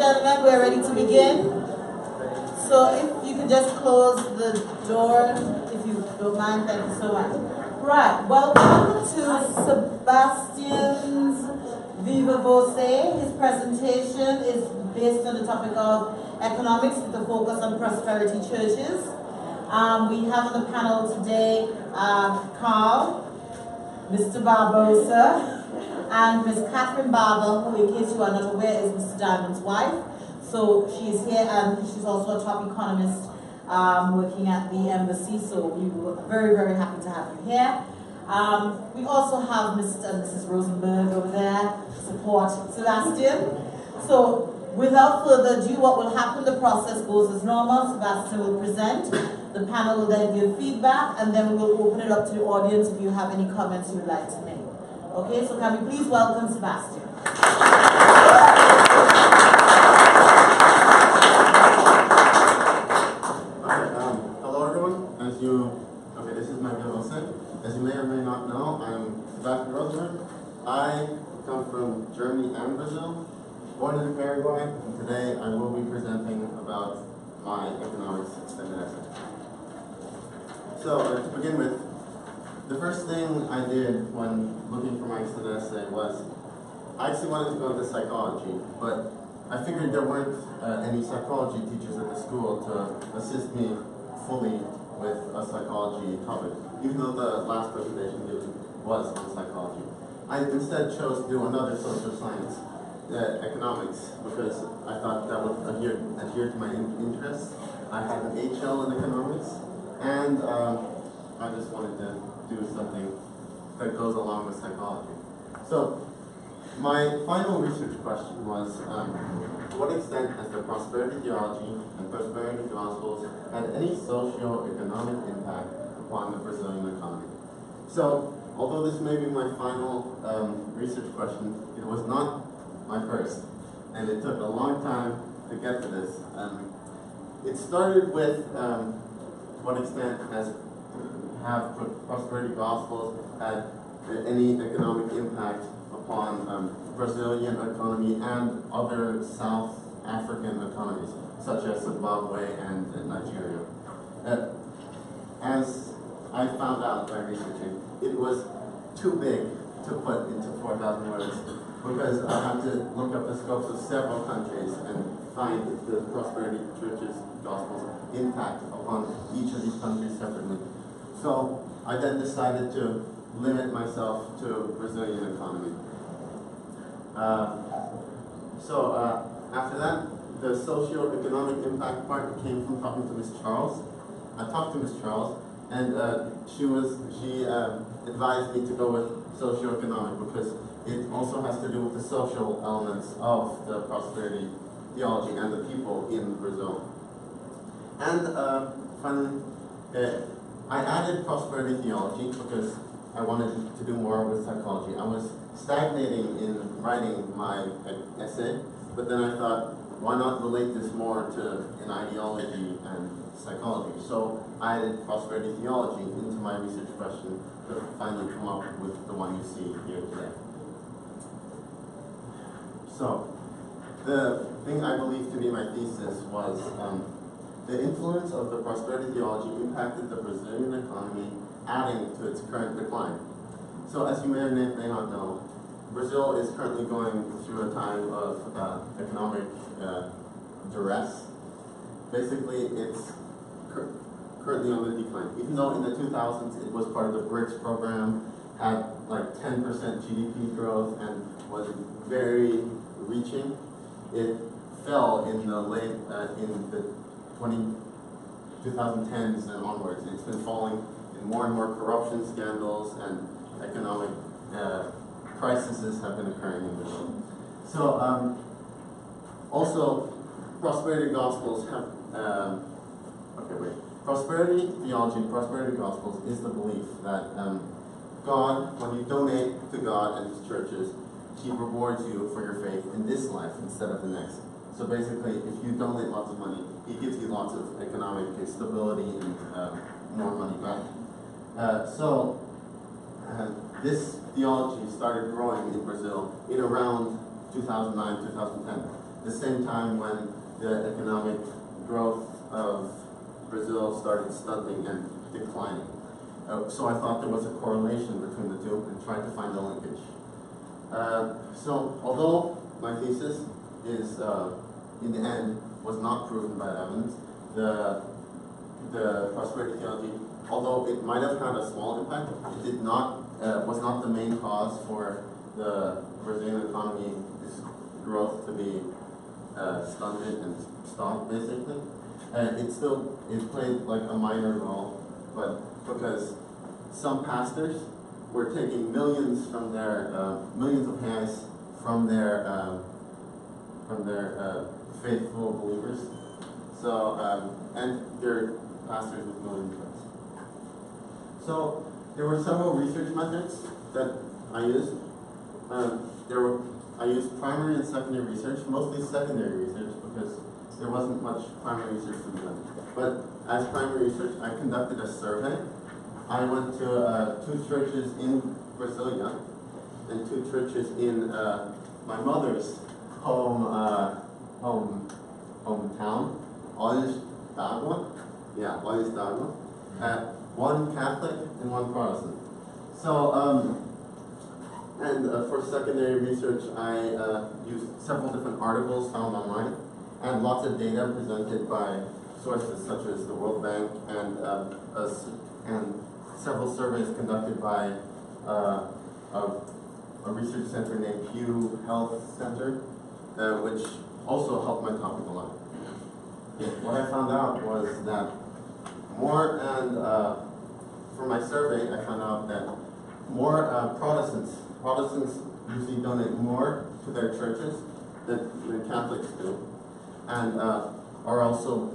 gentlemen, we're ready to begin. So if you could just close the door, if you don't mind, thank you so much. Right, welcome to Sebastian's Viva Voce. His presentation is based on the topic of economics with a focus on prosperity churches. We have on the panel today Carl, Mr. Barbosa, and Ms. Catherine Barber, who, in case you are not aware, is Mr. Diamond's wife. So she is here, and she's also a top economist working at the embassy. So we were very, very happy to have you here. We also have Mr. and Mrs. Rosenberg over there to support Sebastian. So without further ado, what will happen, the process goes as normal. Sebastian will present. The panel will then give feedback, and then we will open it up to the audience if you have any comments you would like to make. Okay, so can we please welcome Sebastian? Hello everyone. This is my Viva Voce. As you may or may not know, I'm Sebastian Rosenberg. I come from Germany and Brazil, born in Paraguay, and today I will be presenting about my economics extended essay. So, to begin with, the first thing I did when looking for my extended essay was, I actually wanted to go into psychology, but I figured there weren't any psychology teachers at the school to assist me fully with a psychology topic, even though the last presentation was on psychology. I instead chose to do another social science, economics, because I thought that would adhere to my interests. I had an HL in economics, and I just wanted to do something that goes along with psychology. So, my final research question was, to what extent has the prosperity theology and prosperity gospels had any socio-economic impact upon the Brazilian economy? So, although this may be my final research question, it was not my first, and it took a long time to get to this. It started with to what extent have prosperity gospels had any economic impact upon Brazilian economy and other South African economies, such as Zimbabwe and Nigeria. As I found out by researching, it was too big to put into 4,000 words, because I had to look up the scopes of several countries and find the prosperity churches gospels impact upon each of these countries separately. So I then decided to limit myself to Brazilian economy. After that, the socio-economic impact part came from talking to Ms. Charles. I talked to Ms. Charles, and she advised me to go with socio-economic because it also has to do with the social elements of the prosperity theology and the people in Brazil. And finally, I added prosperity theology because I wanted to do more with psychology. I was stagnating in writing my essay, but then I thought, why not relate this more to an ideology and psychology? So I added prosperity theology into my research question to finally come up with the one you see here today. So, the thing I believe to be my thesis was the influence of the prosperity theology impacted the Brazilian economy, adding to its current decline. So as you may or may not know, Brazil is currently going through a time of economic duress. Basically, it's currently on the decline. Even though in the 2000s it was part of the BRICS program, had like 10% GDP growth, and was very reaching, it fell in the late, in the 2010s and onwards. It's been falling in more and more corruption scandals, and economic crises have been occurring in Brazil. So, also, prosperity gospels have, prosperity theology and prosperity gospels is the belief that God, when you donate to God and His churches, He rewards you for your faith in this life instead of the next. So basically, if you donate lots of money, He gives you lots of economic stability and more money back. This theology started growing in Brazil in around 2009, 2010. the same time when the economic growth of Brazil started stunting and declining. So I thought there was a correlation between the two and tried to find a linkage. So although my thesis is, in the end, was not proven by evidence, the prosperity theology, although it might have had a small impact, it did not, was not the main cause for the Brazilian economy's growth to be stunted and stopped, basically. It played like a minor role, but because some pastors were taking millions from their millions of reais from their faithful believers. So and their pastors with millions of reais. So there were several research methods that I used. I used primary and secondary research, mostly secondary research because there wasn't much primary research to be done. But as primary research, I conducted a survey. I went to 2 churches in Brasilia and 2 churches in my mother's hometown, Olhos d'Água. Yeah, Olhos d'Água. 1 Catholic and 1 Protestant. So, for secondary research, I used several different articles found online and lots of data presented by sources such as the World Bank and several surveys conducted by a research center named Pew Health Center, which also helped my topic a lot. What I found out was that for my survey, I found out that more Protestants usually donate more to their churches than Catholics do, and are also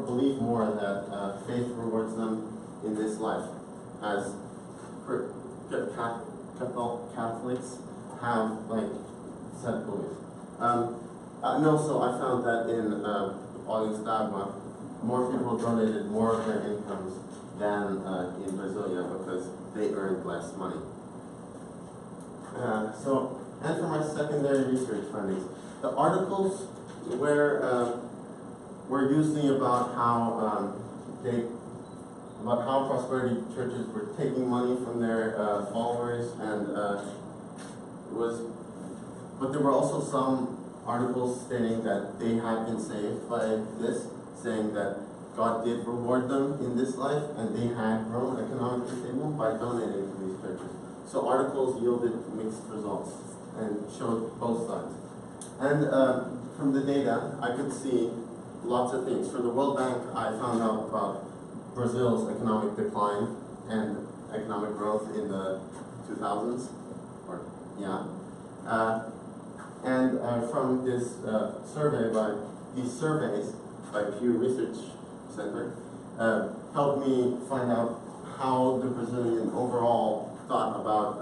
believe more that faith rewards them in this life, as Catholics have like set beliefs. And also, I found that in Olhos d'Água, more people donated more of their incomes than in Brasilia because they earned less money. And for my secondary research findings, the articles were usually about how prosperity churches were taking money from their followers, and but there were also some articles stating that they had been saved by this, saying that God did reward them in this life, and they had grown economically stable by donating to these churches. So articles yielded mixed results and showed both sides. And from the data, I could see lots of things. For the World Bank, I found out about Brazil's economic decline and economic growth in the 2000s, and from this these surveys by Pew Research Center, helped me find out how the Brazilian overall thought about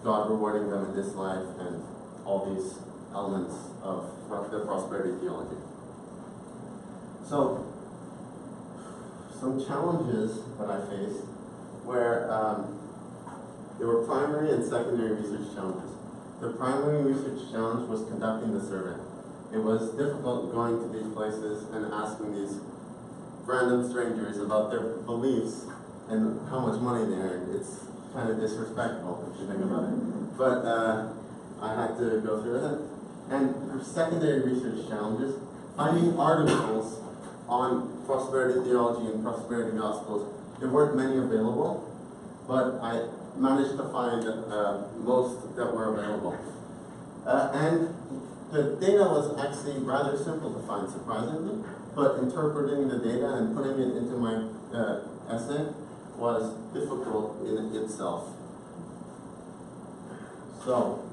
God rewarding them in this life and all these elements of the prosperity theology. So, some challenges that I faced were there were primary and secondary research challenges. The primary research challenge was conducting the survey. It was difficult going to these places and asking these random strangers about their beliefs and how much money they earn. It's kind of disrespectful if you think about it. But I had to go through it. And for secondary research challenges, finding articles on prosperity theology and prosperity gospels, there weren't many available, but I managed to find most that were available. And the data was actually rather simple to find, surprisingly, but interpreting the data and putting it into my essay was difficult in itself. So,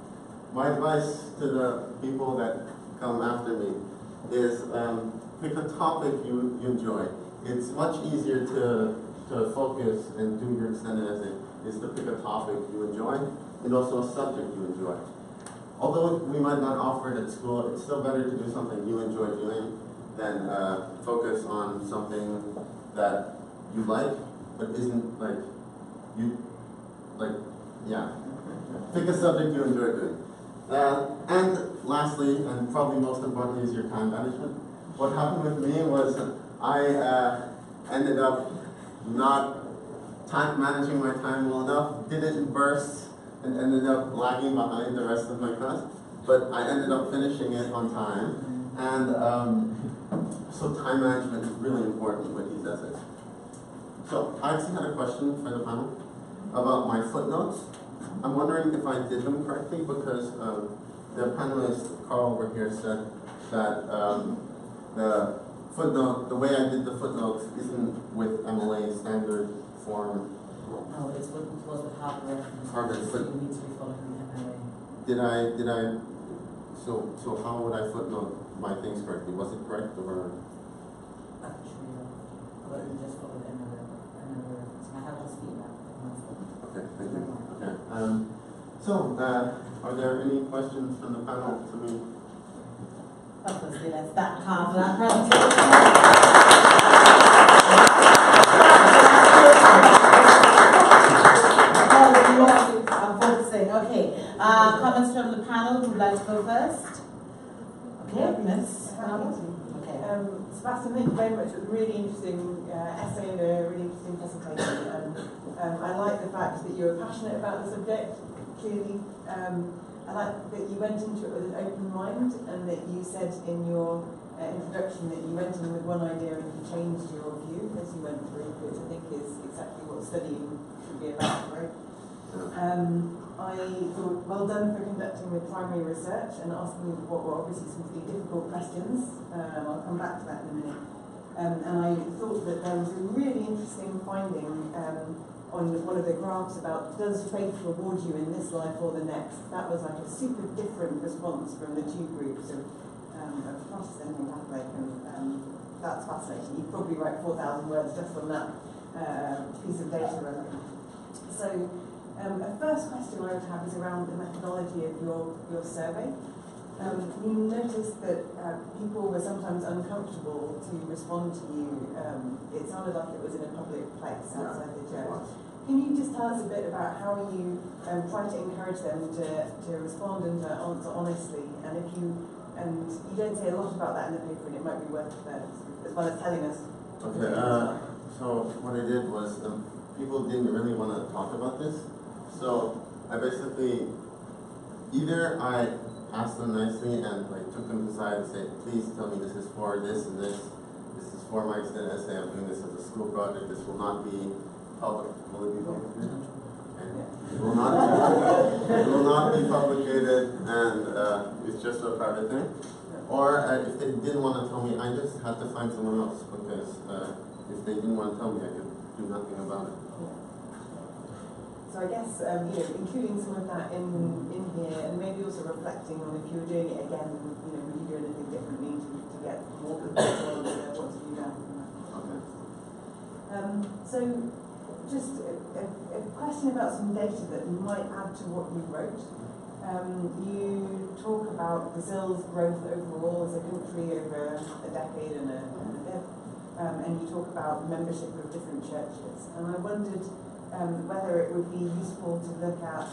my advice to the people that come after me is pick a topic you enjoy. It's much easier to focus and do your extended essay is to pick a topic you enjoy and also a subject you enjoy. Although we might not offer it at school, it's still better to do something you enjoy doing than focus on something that you like but isn't pick a subject you enjoy doing. And lastly, and probably most importantly, is your time management. What happened with me was I ended up not managing my time well enough, did it in bursts, and ended up lagging behind the rest of my class. But I ended up finishing it on time, and so time management is really important when he does it. So I actually had a question for the panel about my footnotes. I'm wondering if I did them correctly because the panelist, Carl, over here said that the footnote, the way I did the footnotes isn't with MLA standard form. No, it's what was with Harvard. Harvard, but you need to be following the MLA. Did I, so how would I footnote my things correctly? Was it correct or? Actually, no. But you just follow the MLA. So I have this feedback. Okay, thank you. Okay. So, are there any questions from the panel to me? Obviously, that's that calm for that presentation. I'm focusing. Okay. Comments from the panel. Who'd like to go first? Okay, Miss. Okay. Sebastian, thank you very much. It was a really interesting essay and a really interesting presentation. I like the fact that you're passionate about the subject, clearly. I like that you went into it with an open mind and that you said in your introduction that you went in with one idea and you changed your view as you went through, which I think is exactly what studying should be about, right? I thought, well done for conducting with primary research and asking what were obviously some pretty difficult questions. I'll come back to that in a minute. And I thought that there was a really interesting finding on one of the graphs about does faith reward you in this life or the next. That was like a super different response from the two groups of Protestant and Catholic, and that's fascinating. You probably write 4,000 words just on that piece of data. So a first question I would have is around the methodology of your survey. You noticed that people were sometimes uncomfortable to respond to you. It sounded like it was in a public place outside the church. Can you just tell us a bit about how you try to encourage them to respond and to answer honestly? And if you don't say a lot about that in the paper, and it might be worth as well as telling us. Okay. So what I did was people didn't really want to talk about this. So I basically either I asked them nicely and like took them aside and said, please tell me this is for this and this. This is for my extended essay. I'm doing this as a school project. This will not be public. Will it be public? Okay. It will not be publicated, and it's just a private thing. Or if they didn't want to tell me, I just had to find someone else because if they didn't want to tell me, I could do nothing about it. So I guess including some of that in here, and maybe also reflecting on if you were doing it again, would you do anything differently to get more people to what to do now? Okay. So just a question about some data that might add to what you wrote. You talk about Brazil's growth overall as a country over a decade and a bit, and you talk about membership of different churches. And I wondered whether it would be useful to look at,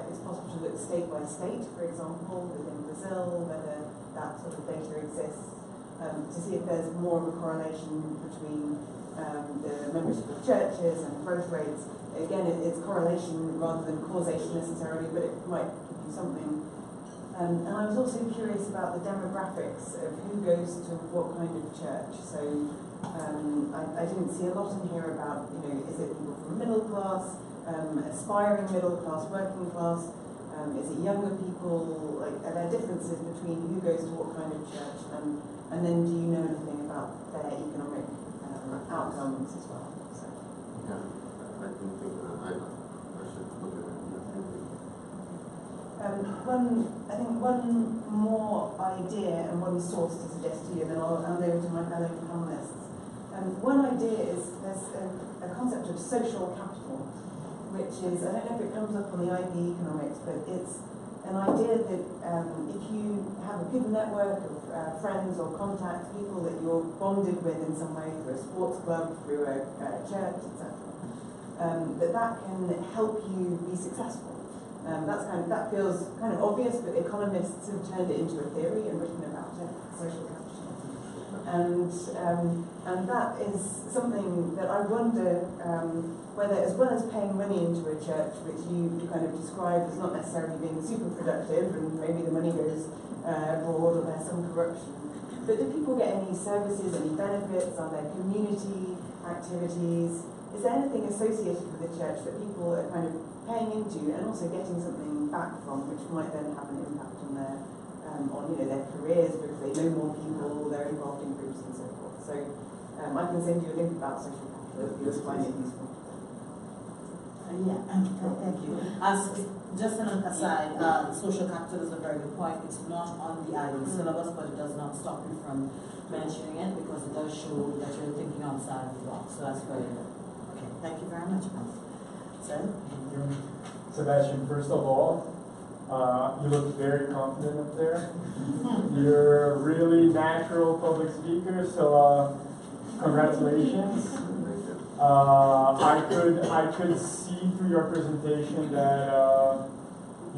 if it's possible to look state by state, for example, within Brazil, whether that sort of data exists, to see if there's more of a correlation between the membership of churches and growth rates. Again, it's correlation rather than causation necessarily, but it might give you something. And I was also curious about the demographics of who goes to what kind of church. So I didn't see a lot in here about, is it people from middle class, aspiring middle class, working class? Is it younger people? Like, are there differences between who goes to what kind of church? And then do you know anything about their economic outcomes as well? So. Yeah, I didn't think that. I should look at it. I think one more idea and one source to suggest to you, and then I'll hand over to my fellow panelists. One idea is there's a concept of social capital, which is, I don't know if it comes up on the IB economics, but it's an idea that if you have a good network of friends or contacts, people that you're bonded with in some way through a sports club, through a church, etc., that can help you be successful. That feels kind of obvious, but economists have turned it into a theory and written about it, social capital. And that is something that I wonder whether, as well as paying money into a church, which you kind of describe as not necessarily being super productive, and maybe the money goes abroad or there's some corruption, but do people get any services, any benefits? Are there community activities? Is there anything associated with the church that people are kind of paying into and also getting something back from, which might then have an impact on their their careers because they know more people, they're involved in groups and so forth. So I can send you a link about social capital if you find it useful. Thank you. Just an aside, social capital is a very good point. It's not on the IB syllabus, but it does not stop you from mentioning it because it does show that you're thinking outside of the box. So that's very good. Okay, thank you very much, Matt. Sir? Thank you. Sebastian, first of all, you look very confident up there. You're a really natural public speaker, so congratulations. I could see through your presentation that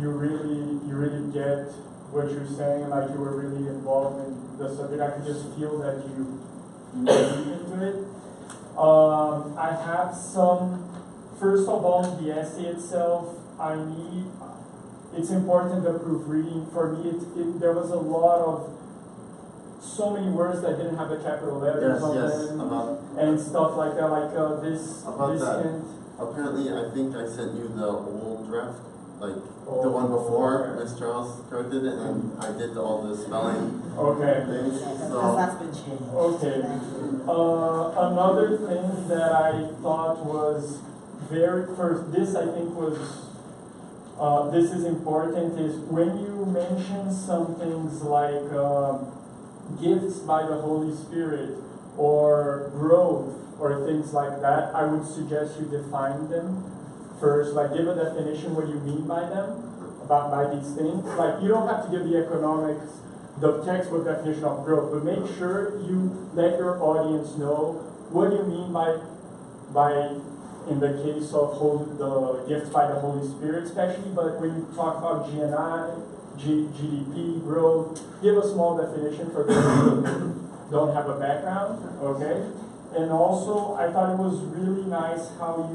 you really get what you're saying, like you were really involved in the subject. I could just feel that you really into it. I have some, first of all, the essay itself, it's important the proofreading. For me, there was a lot of, so many words that didn't have the capital letters on them, and stuff like that, like this. About this that, and, apparently I think I sent you the old draft, like the Oh, one before okay. Miss Charles corrected it, and I did all the spelling Okay. things. Because So that's been changed. Okay. Thank you. Another thing that I thought was this I think was, this is important, is when you mention some things like gifts by the Holy Spirit or growth or things like that, I would suggest you define them first, like give a definition what you mean by them, by these things. Like you don't have to give the economics, the textbook definition of growth, but make sure you let your audience know what you mean by in the case of the gifts by the Holy Spirit especially, but when you talk about GDP, growth, give a small definition for those who don't have a background, okay? And also, I thought it was really nice how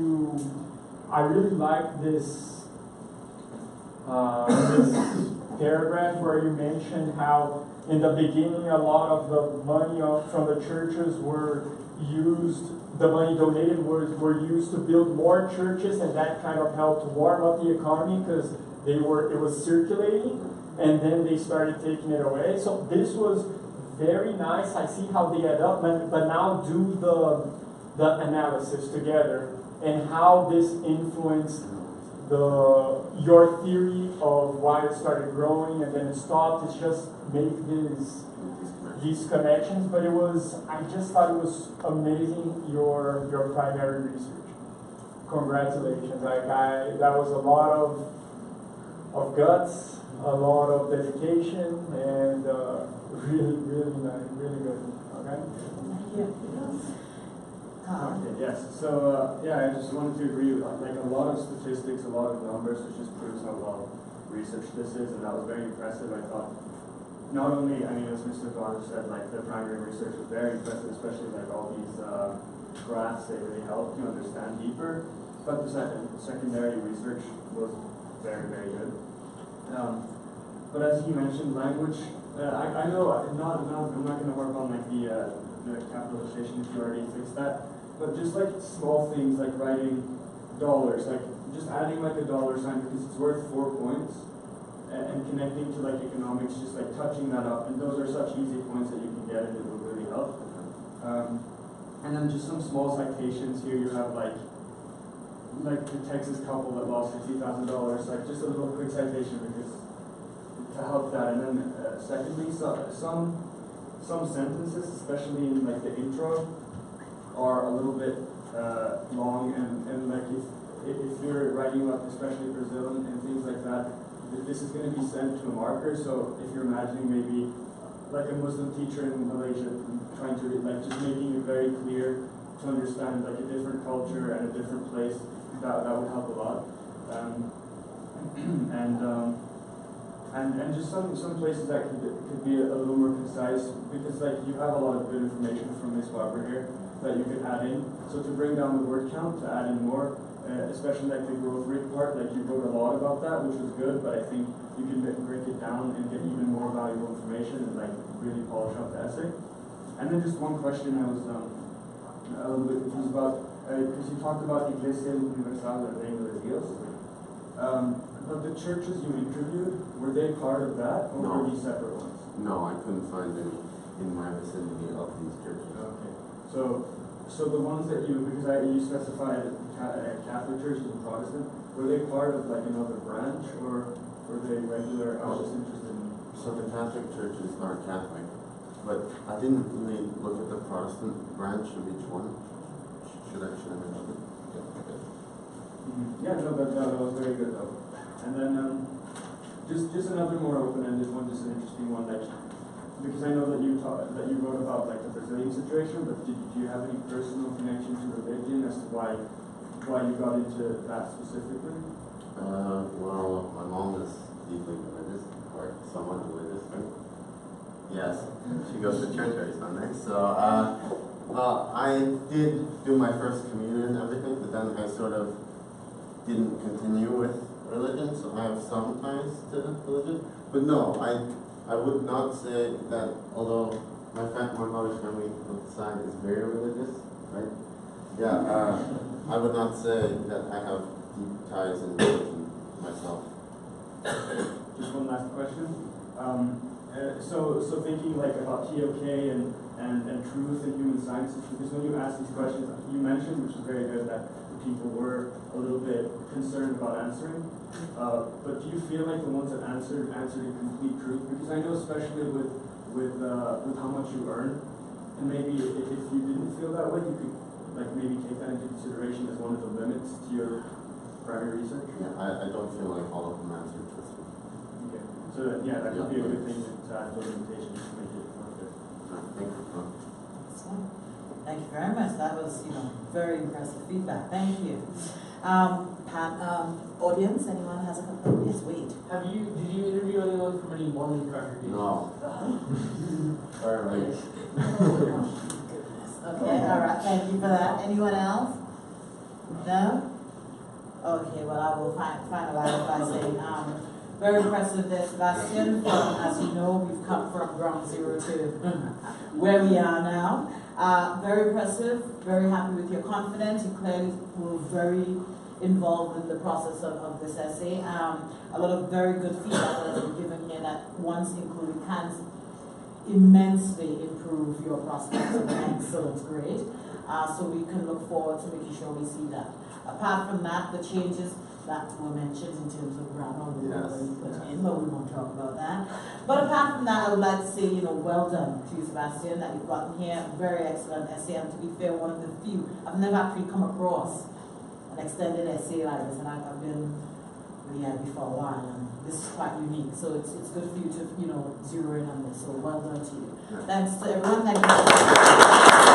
I really like this paragraph where you mentioned how in the beginning a lot of the money from the churches were used, the money donated were used to build more churches, and that kind of helped warm up the economy because it was circulating, and then they started taking it away. So this was very nice. I see how they add up, but now do the analysis together and how this influenced your theory of why it started growing and then it stopped. It's just make these connections, but I just thought it was amazing your primary research. Congratulations. That was a lot of guts, a lot of dedication, and really, really nice, really good. Okay? Thank you. Okay, yes. So, I just wanted to agree with like a lot of statistics, a lot of numbers, which just proves how well researched this is, and that was very impressive. I thought, not only, as Mr. Garner said, like the primary research was very impressive, especially like all these graphs, they really helped you understand deeper, but the secondary research was very, very good. But as you mentioned, language, I know I'm not going to work on like the capitalization if you already fixed that, but just like small things like writing dollars, like just adding like a dollar sign because it's worth 4 points, and connecting to like economics, just like touching that up, and those are such easy points that you can get and it will really help. And then just some small citations here. You have like the Texas couple that lost $50,000, like just a little quick citation because to help that. And then secondly, some sentences, especially in like the intro, are a little bit long, and like if you're writing about especially Brazil and things like that, this is going to be sent to a marker. So if you're imagining maybe like a Muslim teacher in Malaysia trying to like just making it very clear to understand like a different culture and a different place, that would help a lot. and just some places that could be a little more concise, because like you have a lot of good information from Ms. Weber here that you could add in. So to bring down the word count, to add in more, especially like the growth rate part, like you wrote a lot about that, which was good, but I think you can break it down and get even more valuable information and like really polish up the essay. And then just one question I was a little bit confused about, because you talked about Iglesia Universal del Reino de Dios. But the churches you interviewed, were they part of that, or No. were these separate ones? No, I couldn't find any in my vicinity of these churches. Okay. So the ones that you specified Catholic churches and Protestant, were they part of like another branch, or were they regular? I was just interested in. So the Catholic churches are Catholic, but I didn't really look at the Protestant branch of each one. Should I mention it? Yeah, no, that was very good though. And then just another more open-ended one, just an interesting one, like, because I know that you wrote about like the Brazilian situation, but do you have any personal connection to religion as to why you got into that specifically? Well, my mom is deeply religious, or somewhat religious, right? Yes, she goes to church every Sunday. So, well, I did do my first communion and everything, but then I sort of didn't continue with religion, so I have some ties to religion. But no, I would not say that, although my mother's family on the side is very religious, right? Yeah, I would not say that I have deep ties in religion myself. Just one last question. So thinking like about TOK and truth in human sciences, because when you ask these questions, you mentioned, which is very good, that people were a little bit concerned about answering. But do you feel like the ones that answered in complete truth? Because I know, especially with how much you earn, and maybe if you didn't feel that way, you could like maybe take that into consideration as one of the limits to your primary research. Yeah, I don't feel like all of them answered truthfully. Okay. So that could be a good thing to add to the limitation to make it more good. Thank you. Thank you very much. That was, very impressive feedback. Thank you. Audience, anyone has a complaint? Yes, wait. Did you interview anyone from any Mormon congregations? No. Sorry. Okay, all right. Thank you for that. Anyone else? No? Okay, well, I will finalize by saying, very impressive there, Sebastian. As you know, we've come from ground zero to where we are now. Very impressive, very happy with your confidence. You clearly were very involved in the process of this essay. A lot of very good feedback that has been given here that once included can immensely improve your prospects of an excellent grade. So we can look forward to making sure we see that. Apart from that, the changes that were mentioned in terms of grammar we already put in, but we won't talk about that. But apart from that, I would like to say, well done to you, Sebastian, that you've gotten here. Very excellent essay, and to be fair, one of the few. I've never actually come across an extended essay like this, and I've been really happy for a while, and this is quite unique. So it's good for you to, zero in on this. So well done to you. Thanks to everyone. Thank you.